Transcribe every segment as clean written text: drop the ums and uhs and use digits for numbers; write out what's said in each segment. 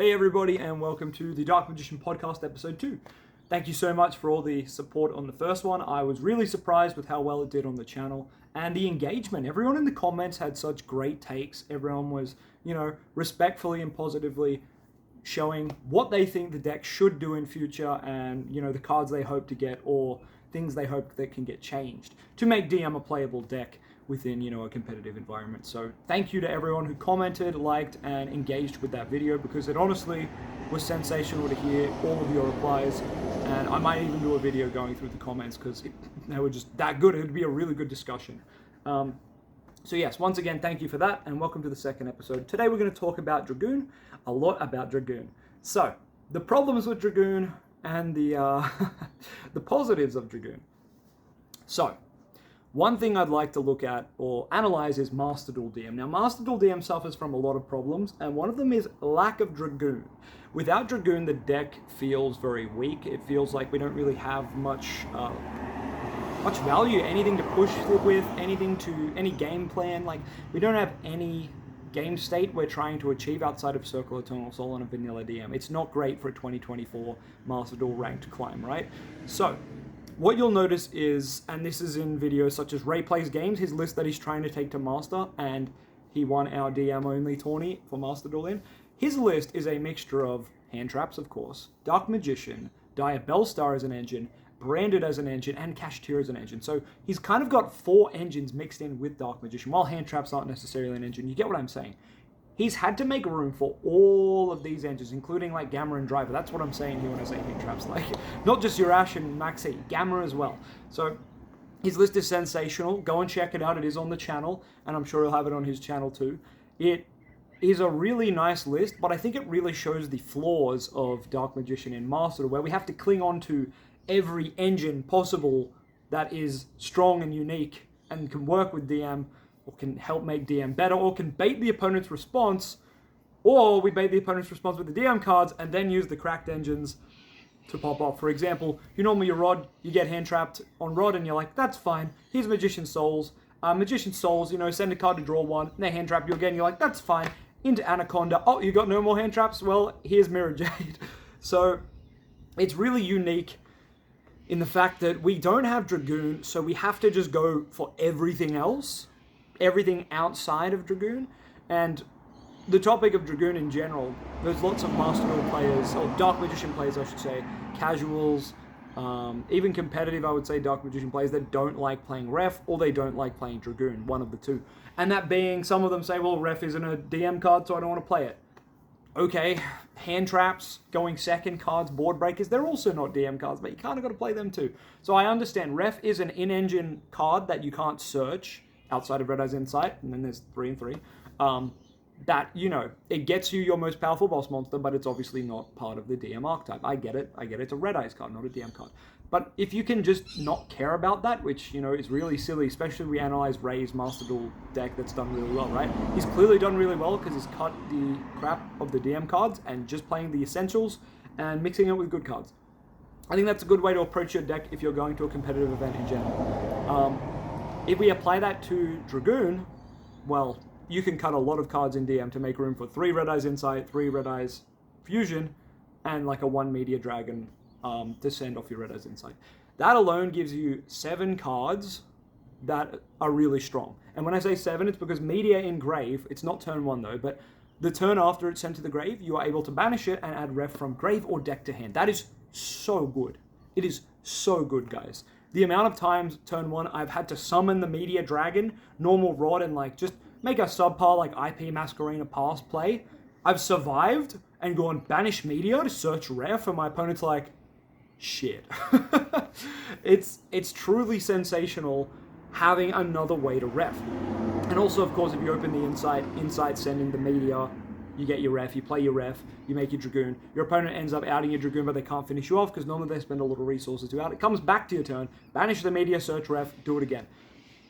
Hey everybody, and welcome to the Dark Magician Podcast episode 2. Thank you so much for all the support on the first one. I was really surprised with how well it did on the channel and the engagement. Everyone in the comments had such great takes. Everyone was, respectfully and positively showing what they think the deck should do in future and, the cards they hope to get or things they hope that can get changed to make DM a playable deck within, a competitive environment. So thank you to everyone who commented, liked, and engaged with that video, because it honestly was sensational to hear all of your replies. And I might even do a video going through the comments because they were just that good. It would be a really good discussion. So yes, once again, thank you for that, and welcome to the second episode. Today we're going to talk about Dragoon, a lot about Dragoon. So, the problems with Dragoon and the the positives of Dragoon. So, one thing I'd like to look at or analyze is Master Duel DM. Now, Master Duel DM suffers from a lot of problems, and one of them is lack of Dragoon. Without Dragoon, the deck feels very weak. It feels like we don't really have much value, anything to push with, any game plan. Like, we don't have any game state we're trying to achieve outside of Circle Eternal Soul on a vanilla DM. It's not great for a 2024 Master Duel ranked climb, right? So, what you'll notice is, and this is in videos such as Ray Plays Games, his list that he's trying to take to Master, and he won our DM only tourney for Master Duel in. His list is a mixture of Hand Traps, of course, Dark Magician, Dire Bellstar as an engine, Branded as an engine, and Kashtira as an engine. So he's kind of got 4 engines mixed in with Dark Magician, while Hand Traps aren't necessarily an engine. You get what I'm saying? He's had to make room for all of these engines, including like Gamma and Driver. That's what I'm saying here when I say Hand Traps. Like, not just your Ash and Maxi, Gamma as well. So his list is sensational. Go and check it out. It is on the channel, and I'm sure he'll have it on his channel too. It is a really nice list, but I think it really shows the flaws of Dark Magician in Master, where we have to cling on to every engine possible that is strong and unique and can work with DM, or can help make DM better, or can bait the opponent's response, or we bait the opponent's response with the DM cards and then use the cracked engines to pop off. For example, you normally your Rod, you get hand trapped on Rod and you're like, that's fine, here's Magician Souls. Magician Souls, send a card to draw 1, and they hand trap you again, you're like, that's fine. Into Anaconda, oh, you got no more hand traps? Well, here's Mirror Jade. So, it's really unique in the fact that we don't have Dragoon, so we have to just go for everything else, everything outside of Dragoon. And the topic of Dragoon in general, there's lots of Master Duel players, or Dark Magician players I should say, casuals, even competitive I would say Dark Magician players that don't like playing Ref, or they don't like playing Dragoon, one of the two. And that being, some of them say, well, Ref isn't a DM card, so I don't want to play it. Okay, Hand Traps, going second cards, Board Breakers, they're also not DM cards, but you kind of got to play them too. So I understand Ref is an in-engine card that you can't search outside of Red Eye's Insight, and then there's 3 and 3. That, it gets you your most powerful boss monster, but it's obviously not part of the DM archetype. I get it. It's a Red Eyes card, not a DM card. But if you can just not care about that, which, is really silly, especially if we analyze Ray's Master Duel deck that's done really well, right? He's clearly done really well because he's cut the crap of the DM cards and just playing the essentials and mixing it with good cards. I think that's a good way to approach your deck if you're going to a competitive event in general. If we apply that to Dragoon, well, you can cut a lot of cards in DM to make room for 3 Red Eyes Insight, 3 Red Eyes Fusion, and like a 1 Meteor Dragon to send off your Red Eyes Insight. That alone gives you 7 cards that are really strong. And when I say 7, it's because Meteor in Grave, it's not turn 1 though, but the turn after it's sent to the grave, you are able to banish it and add Ref from grave or deck to hand. That is so good. It is so good, guys. The amount of times turn 1 I've had to summon the Meteor Dragon, normal Rod, and like just make a subpar like IP Masquerena pass play. I've survived and gone banish Meteor to search Ref, and my opponent's like, shit. It's truly sensational having another way to Ref. And also, of course, if you open the Insight sending the Meteor, you get your Ref, you play your Ref, you make your Dragoon. Your opponent ends up outing your Dragoon, but they can't finish you off because normally they spend a lot of resources to out. It comes back to your turn, banish the Meteor, search Ref, do it again.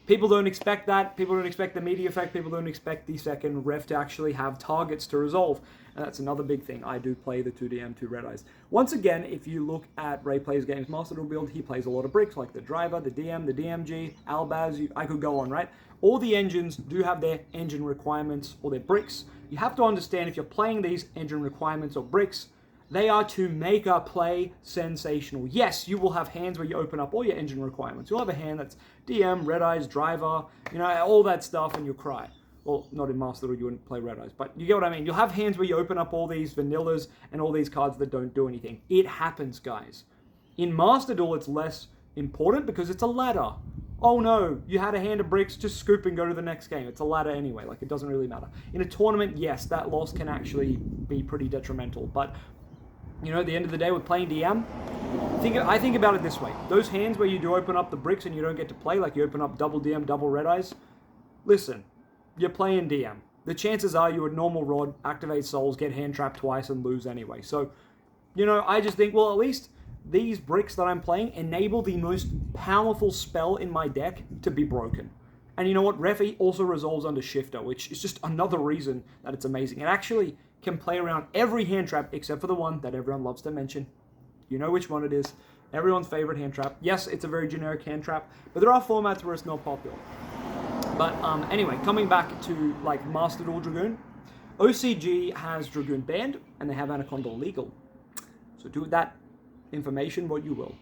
People don't expect that. People don't expect the media effect. People don't expect the second ref to actually have targets to resolve. And that's another big thing. I do play the 2DM, 2 Red Eyes. Once again, if you look at Ray Plays Games Master Duel build, he plays a lot of bricks like the Driver, the DM, the DMG, Albaz. I could go on, right? All the engines do have their engine requirements or their bricks. You have to understand if you're playing these engine requirements or bricks, they are to make a play sensational. Yes, you will have hands where you open up all your engine requirements. You'll have a hand that's DM, Red Eyes, Driver, all that stuff, and you'll cry. Well, not in Master Duel, you wouldn't play Red Eyes, but you get what I mean. You'll have hands where you open up all these vanillas and all these cards that don't do anything. It happens, guys. In Master Duel, it's less important because it's a ladder. Oh no, you had a hand of bricks, just scoop and go to the next game. It's a ladder anyway, like it doesn't really matter. In a tournament, yes, that loss can actually be pretty detrimental, but at the end of the day, with playing DM, I think about it this way. Those hands where you do open up the bricks and you don't get to play, like you open up double DM, double Red Eyes, listen, you're playing DM. The chances are you would normal rod, activate souls, get hand trapped twice and lose anyway. So, I just think, well, at least these bricks that I'm playing enable the most powerful spell in my deck to be broken. And you know what? Refi also resolves under Shifter, which is just another reason that it's amazing. It actually can play around every hand trap except for the one that everyone loves to mention. You know which one it is. Everyone's favorite hand trap. Yes, it's a very generic hand trap, but there are formats where it's not popular. But anyway, coming back to like Master Duel Dragoon, OCG has Dragoon banned and they have Anaconda legal. So do with that information what you will.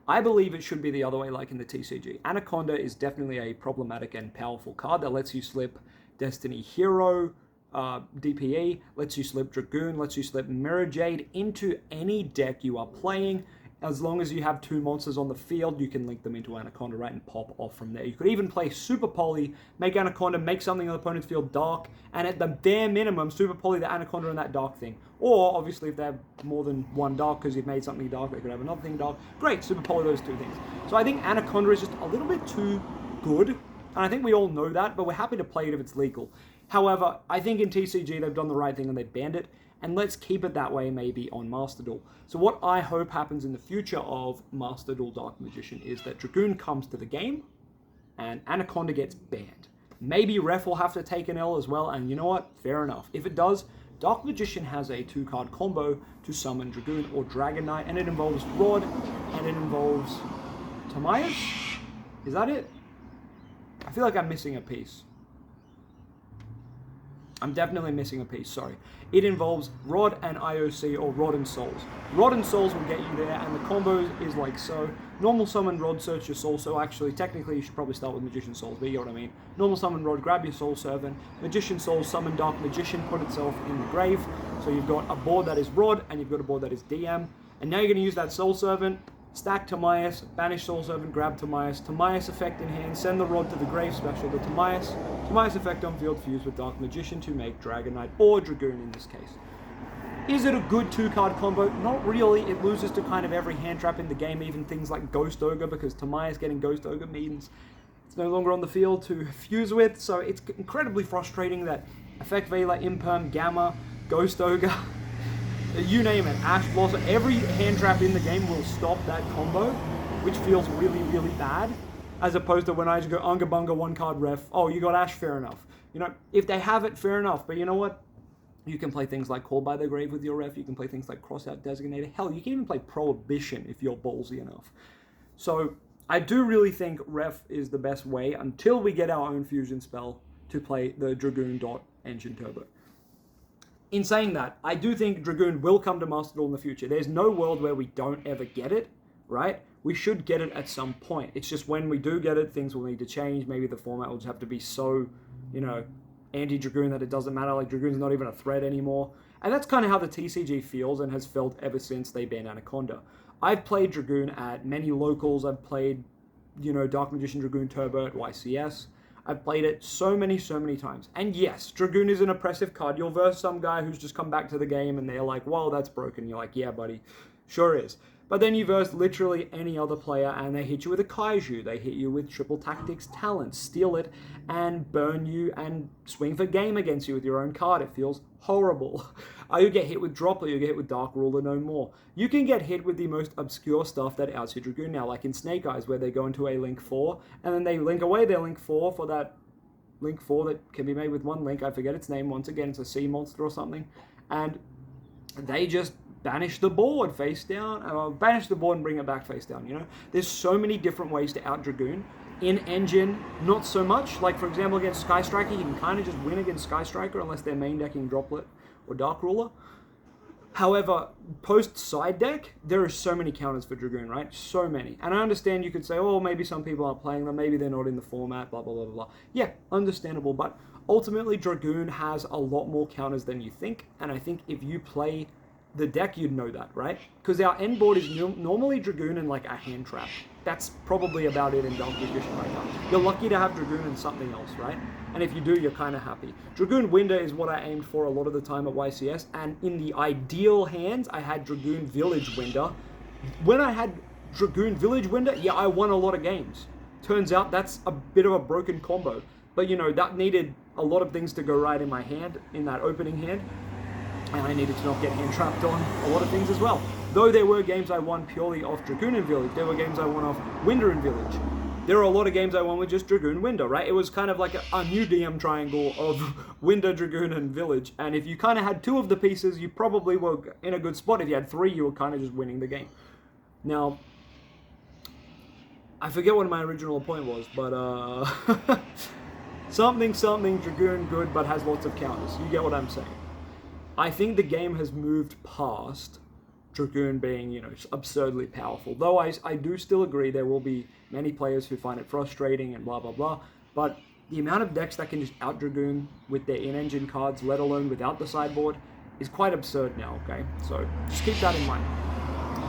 I believe it should be the other way like in the TCG. Anaconda is definitely a problematic and powerful card that lets you slip Destiny Hero, DPE, lets you slip Dragoon, lets you slip Mirror Jade into any deck you are playing. As long as you have 2 monsters on the field, you can link them into Anaconda, right, and pop off from there. You could even play Super Poly, make Anaconda, make something on the opponent's field dark, and at the bare minimum, Super Poly the Anaconda and that dark thing. Or, obviously, if they have more than one dark because you've made something dark, they could have another thing dark. Great, Super Poly those 2 things. So I think Anaconda is just a little bit too good, and I think we all know that, but we're happy to play it if it's legal. However, I think in TCG they've done the right thing and they've banned it, and let's keep it that way maybe on Master Duel. So what I hope happens in the future of Master Duel Dark Magician is that Dragoon comes to the game and Anaconda gets banned. Maybe Ref will have to take an L as well, and you know what? Fair enough. If it does, Dark Magician has a 2-card combo to summon Dragoon or Dragon Knight, and it involves Rod, and it involves Timaeus? Is that it? I feel like I'm missing a piece. I'm definitely missing a piece, sorry. It involves Rod and IOC, or Rod and Souls. Rod and Souls will get you there, and the combo is like so. Normal summon Rod, search your soul. So actually, technically, you should probably start with Magician Souls, but you know what I mean. Normal summon Rod, grab your Soul Servant. Magician Souls, summon Dark Magician, put itself in the grave. So you've got a board that is Rod, and you've got a board that is DM. And now you're going to use that Soul Servant, stack Timaeus, banish Soul Servant, grab Timaeus, Timaeus effect in hand, send the Rod to the grave, special to Timaeus, Timaeus effect on field, fuse with Dark Magician to make Dragon Knight or Dragoon in this case. Is it a good 2-card combo? Not really. It loses to kind of every hand trap in the game, even things like Ghost Ogre, because Timaeus getting Ghost Ogre means it's no longer on the field to fuse with, so it's incredibly frustrating that Effect Veiler, Imperm, Gamma, Ghost Ogre, you name it, Ash Blossom, every hand trap in the game will stop that combo, which feels really, really bad, as opposed to when I just go Unga Bunga 1-card ref, oh, you got Ash, fair enough. If they have it, fair enough, but you know what? You can play things like Call by the Grave with your ref, you can play things like Crossout Designator, hell, you can even play Prohibition if you're ballsy enough. So, I do really think ref is the best way, until we get our own fusion spell, to play the Dragoon Engine Turbo. In saying that, I do think Dragoon will come to Master Duel in the future. There's no world where we don't ever get it, right? We should get it at some point. It's just when we do get it, things will need to change. Maybe the format will just have to be so, anti-Dragoon that it doesn't matter. Like, Dragoon's not even a threat anymore. And that's kind of how the TCG feels and has felt ever since they banned Anaconda. I've played Dragoon at many locals. I've played, Dark Magician Dragoon Turbo at YCS. I've played it so many times. And yes, Dragoon is an oppressive card. You'll verse some guy who's just come back to the game and they're like, wow, that's broken. You're like, yeah, buddy, sure is. But then you verse literally any other player and they hit you with a Kaiju, they hit you with triple tactics talent, steal it and burn you and swing for game against you with your own card. It feels horrible. You get hit with Droplet, you get hit with Dark Ruler no more. You can get hit with the most obscure stuff that outs your Dragoon now, like in Snake Eyes, where they go into a Link 4 and then they link away their Link 4 for that Link 4 that can be made with one link. I forget its name once again, it's a sea monster or something. And they just banish the board face down, banish the board and bring it back face down, you know? There's so many different ways to out Dragoon. In Engine, not so much. Like, for example, against Sky Striker, you can kind of just win against Sky Striker unless they're main decking Droplet or Dark Ruler. However, post-side deck, there are so many counters for Dragoon, right? So many. And I understand you could say, oh, maybe some people aren't playing them, maybe they're not in the format, blah, blah, blah, blah. Yeah, understandable, but ultimately, Dragoon has a lot more counters than you think, and I think if you play the deck, you'd know that, right? Because our end board is normally Dragoon and like a hand trap. That's probably about it in Dark Magician right now. You're lucky to have Dragoon and something else, right? And if you do, you're kind of happy. Dragoon Winder is what I aimed for a lot of the time at YCS, and in the ideal hands, I had Dragoon Village Winder. When I had Dragoon Village Winder, yeah, I won a lot of games. Turns out that's a bit of a broken combo. But, you know, that needed a lot of things to go right in my hand, in that opening hand. And I needed to not get hand trapped on a lot of things as well. Though there were games I won purely off Dragoon and Village, there were games I won off Winder and Village. There are a lot of games I won with just Dragoon Winder, right? It was kind of like a new DM triangle of Winder, Dragoon, and Village. And if you kind of had two of the pieces, you probably were in a good spot. If you had three, you were kind of just winning the game. Now, I forget what my original point was, but something, Dragoon good, but has lots of counters. You get what I'm saying. I think the game has moved past Dragoon being, you know, absurdly powerful. Though I do still agree there will be many players who find it frustrating and blah, blah, blah. But the amount of decks that can just out Dragoon with their in-engine cards, let alone without the sideboard, is quite absurd now, okay? So just keep that in mind.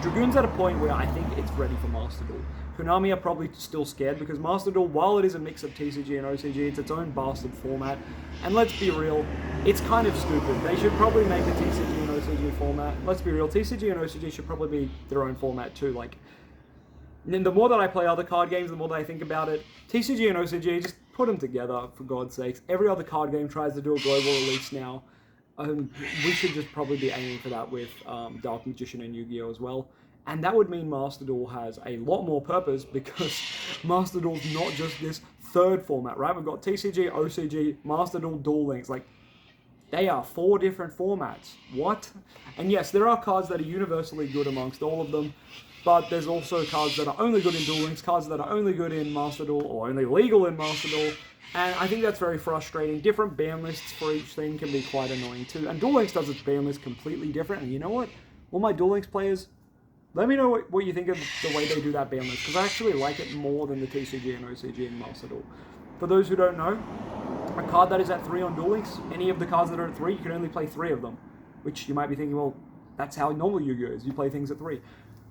Dragoon's at a point where I think it's ready for Master Duel. Konami are probably still scared because Master Duel, while it is a mix of TCG and OCG, it's its own bastard format. And let's be real, it's kind of stupid. They should probably make the TCG and OCG format. Let's be real, TCG and OCG should probably be their own format too. Like, and the more that I play other card games, the more that I think about it, TCG and OCG, just put them together, for God's sakes. Every other card game tries to do a global release now. We should just probably be aiming for that with Dark Magician and Yu-Gi-Oh! As well. And that would mean Master Duel has a lot more purpose because Master Duel's not just this third format, right? We've got TCG, OCG, Master Duel, Duel Links. Like, they are 4 different formats. What? And yes, there are cards that are universally good amongst all of them, but there's also cards that are only good in Duel Links, cards that are only good in Master Duel, or only legal in Master Duel. And I think that's very frustrating. Different ban lists for each thing can be quite annoying too. And Duel Links does its ban list completely different. And you know what? All my Duel Links players, let me know what you think of the way they do that ban list, because I actually like it more than the TCG and OCG in Master Duel. For those who don't know, a card that is at 3 on Duel Links, any of the cards that are at 3, you can only play 3 of them. Which you might be thinking, well, that's how normal Yu-Gi-Oh! Is. You play things at 3.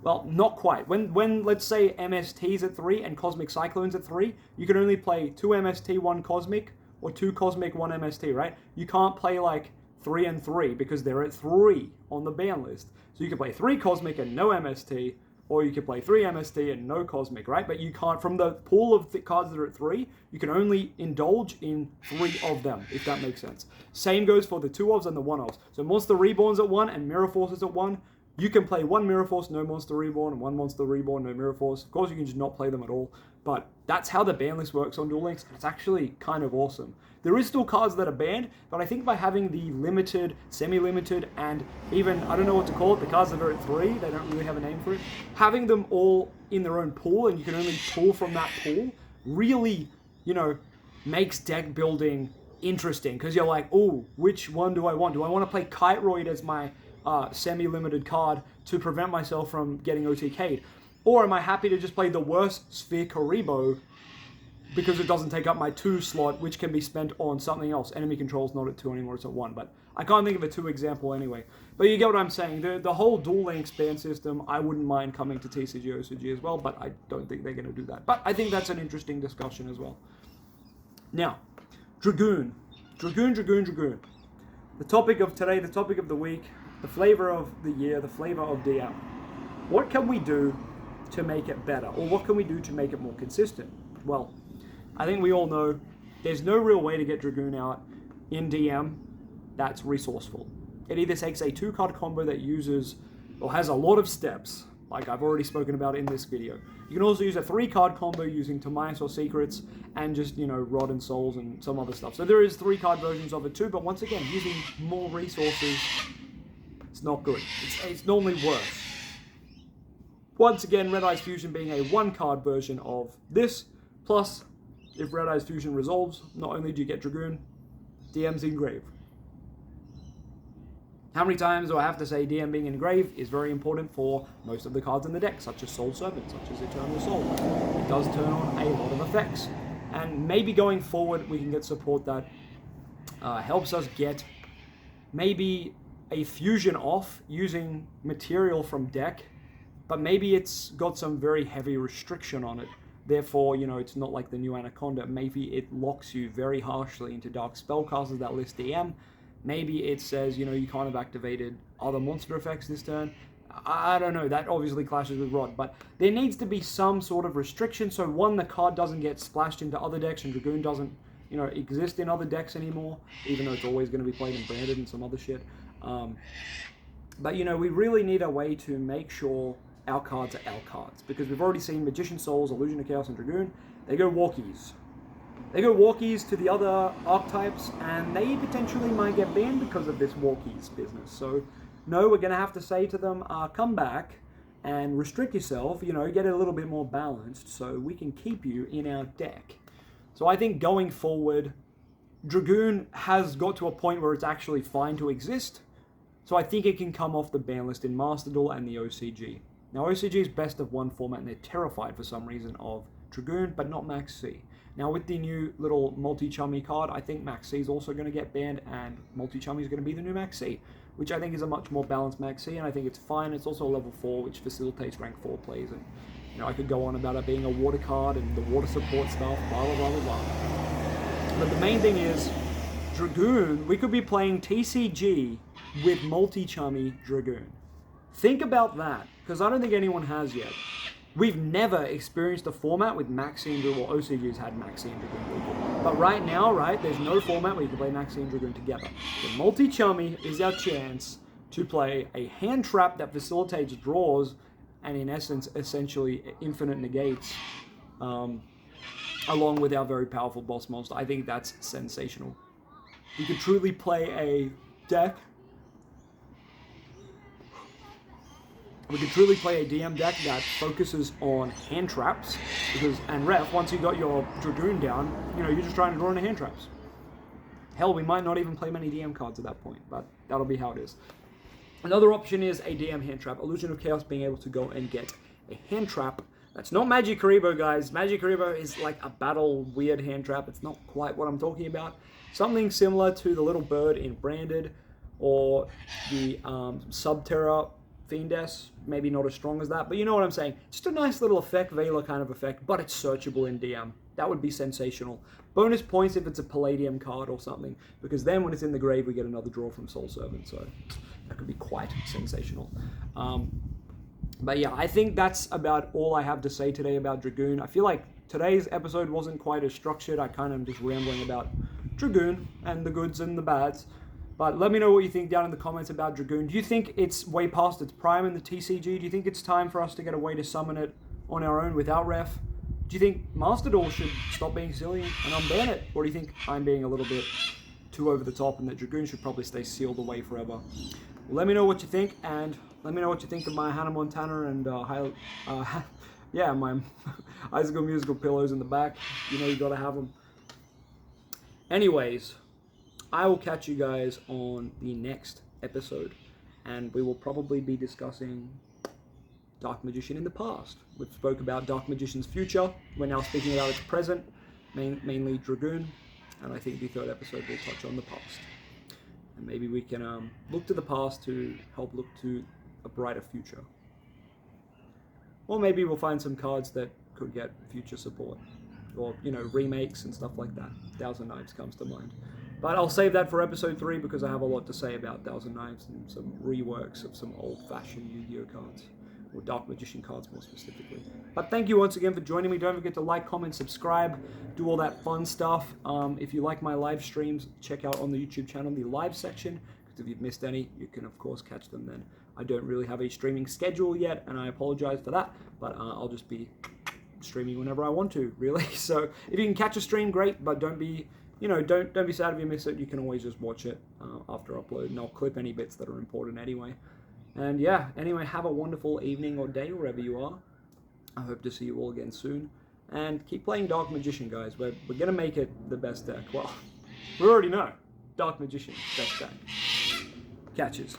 Well, not quite. When let's say MST's at 3 and Cosmic Cyclone's at 3, you can only play 2 MST, 1 Cosmic, or 2 Cosmic, 1 MST, right? You can't play like 3 and 3 because they're at 3 on the ban list. So you can play 3 Cosmic and no MST, or you can play 3 MST and no Cosmic, right? But you can't, from the pool of the cards that are at 3, you can only indulge in 3 of them, if that makes sense. Same goes for the 2-ofs and the 1-ofs. So Monster Reborn's at 1 and Mirror Force is at 1. You can play 1 Mirror Force, no Monster Reborn, and 1 Monster Reborn, no Mirror Force. Of course, you can just not play them at all. But that's how the ban list works on Duel Links, and it's actually kind of awesome. There is still cards that are banned, but I think by having the limited, semi-limited, and even, I don't know what to call it, the cards that are at 3, they don't really have a name for it, having them all in their own pool, and you can only pull from that pool, really, you know, makes deck building interesting. Because you're like, oh, which one do I want? Do I want to play Kiteroid as my semi-limited card to prevent myself from getting OTK'd? Or am I happy to just play the worst Sphere Karibo because it doesn't take up my 2 slot, which can be spent on something else? Enemy control's not at 2 anymore, it's at 1. But I can't think of a 2 example anyway. But you get what I'm saying. The whole Duel Links ban system, I wouldn't mind coming to TCG, OCG as well, but I don't think they're going to do that. But I think that's an interesting discussion as well. Now, Dragoon. Dragoon. The topic of today, the topic of the week, the flavor of the year, the flavor of DM. what can we do to make it better? Or what can we do to make it more consistent? Well, I think we all know there's no real way to get Dragoon out in DM that's resourceful. It either takes a 2-card combo that uses or has a lot of steps, like I've already spoken about in this video. You can also use a 3-card combo using Timaeus or Secrets and just, Rod and Souls and some other stuff. So there is 3-card versions of it too, but once again, using more resources, it's not good. It's normally worse. Once again, Red Eyes Fusion being a 1-card version of this, plus if Red Eyes Fusion resolves, not only do you get Dragoon, DM's Engrave. How many times do I have to say DM being Engrave is very important for most of the cards in the deck, such as Soul Servant, such as Eternal Soul. It does turn on a lot of effects. And maybe going forward, we can get support that helps us get maybe a fusion off using material from deck, but maybe it's got some very heavy restriction on it. Therefore, it's not like the new Anaconda. Maybe it locks you very harshly into Dark Spellcasters that list DM. Maybe it says, you can't have activated other monster effects this turn. I don't know. That obviously clashes with Rod. But there needs to be some sort of restriction. So one, the card doesn't get splashed into other decks and Dragoon doesn't, exist in other decks anymore. Even though it's always going to be played in Branded and some other shit. But, we really need a way to make sure our cards are our cards. Because we've already seen Magician Souls, Illusion of Chaos, and Dragoon. They go walkies. They go walkies to the other archetypes, and they potentially might get banned because of this walkies business. So, no, we're going to have to say to them, come back and restrict yourself, get it a little bit more balanced so we can keep you in our deck. So I think going forward, Dragoon has got to a point where it's actually fine to exist. So I think it can come off the ban list in Master Duel and the OCG. Now, OCG is best of one format, and they're terrified for some reason of Dragoon, but not Max C. Now, with the new little multi-chummy card, I think Max C is also going to get banned, and multi-chummy is going to be the new Max C, which I think is a much more balanced Max C, and I think it's fine. It's also a level 4, which facilitates rank 4 plays, and I could go on about it being a water card and the water support stuff, blah, blah, blah, blah, blah. But the main thing is, Dragoon, we could be playing TCG with multi-chummy Dragoon. Think about that, because I don't think anyone has yet. We've never experienced a format with Maxi and Dragoon, well, OCG's had Maxi and Dragoon. But right now, there's no format where you can play Maxi and Dragoon together. The multi-chummy is our chance to play a hand trap that facilitates draws and in essence, essentially infinite negates, along with our very powerful boss monster. I think that's sensational. You could truly play a deck. We could truly play a DM deck that focuses on hand traps, and ref, once you got your Dragoon down, you're just trying to draw into hand traps. Hell, we might not even play many DM cards at that point, but that'll be how it is. Another option is a DM hand trap. Illusion of Chaos being able to go and get a hand trap. That's not Magic Karibo, guys. Magic Karibo is like a battle weird hand trap. It's not quite what I'm talking about. Something similar to the little bird in Branded, or the Subterra Fiendess, maybe not as strong as that, but you know what I'm saying. Just a nice little effect, Veiler kind of effect, but it's searchable in DM. That would be sensational. Bonus points if it's a Palladium card or something, because then when it's in the grave, we get another draw from Soul Servant, so that could be quite sensational. But yeah, I think that's about all I have to say today about Dragoon. I feel like today's episode wasn't quite as structured. I kind of am just rambling about Dragoon and the goods and the bads. But let me know what you think down in the comments about Dragoon. Do you think it's way past its prime in the TCG? Do you think it's time for us to get a way to summon it on our own without ref? Do you think Master Duel should stop being silly and unban it? Or do you think I'm being a little bit too over the top and that Dragoon should probably stay sealed away forever? Well, let me know what you think, and let me know what you think of my Hannah Montana and yeah, my High School Musical pillows in the back. You gotta have them. Anyways, I will catch you guys on the next episode, and we will probably be discussing Dark Magician in the past. We spoke about Dark Magician's future. We're now speaking about its present, mainly Dragoon, and I think the third episode will touch on the past. And maybe we can look to the past to help look to a brighter future. Or maybe we'll find some cards that could get future support, or remakes and stuff like that. Thousand Knives comes to mind. But I'll save that for episode 3 because I have a lot to say about Thousand Knives and some reworks of some old-fashioned Yu-Gi-Oh cards. or Dark Magician cards more specifically. But thank you once again for joining me. Don't forget to like, comment, subscribe, do all that fun stuff. If you like my live streams, check out on the YouTube channel the live section, because if you've missed any, you can of course catch them then. I don't really have a streaming schedule yet, and I apologize for that, but I'll just be streaming whenever I want to, really. So if you can catch a stream, great, but don't be don't be sad if you miss it. You can always just watch it after upload, and I'll clip any bits that are important anyway. And yeah, anyway, have a wonderful evening or day wherever you are. I hope to see you all again soon. And keep playing Dark Magician, guys. We're going to make it the best deck. Well, we already know. Dark Magician, best deck. Catches.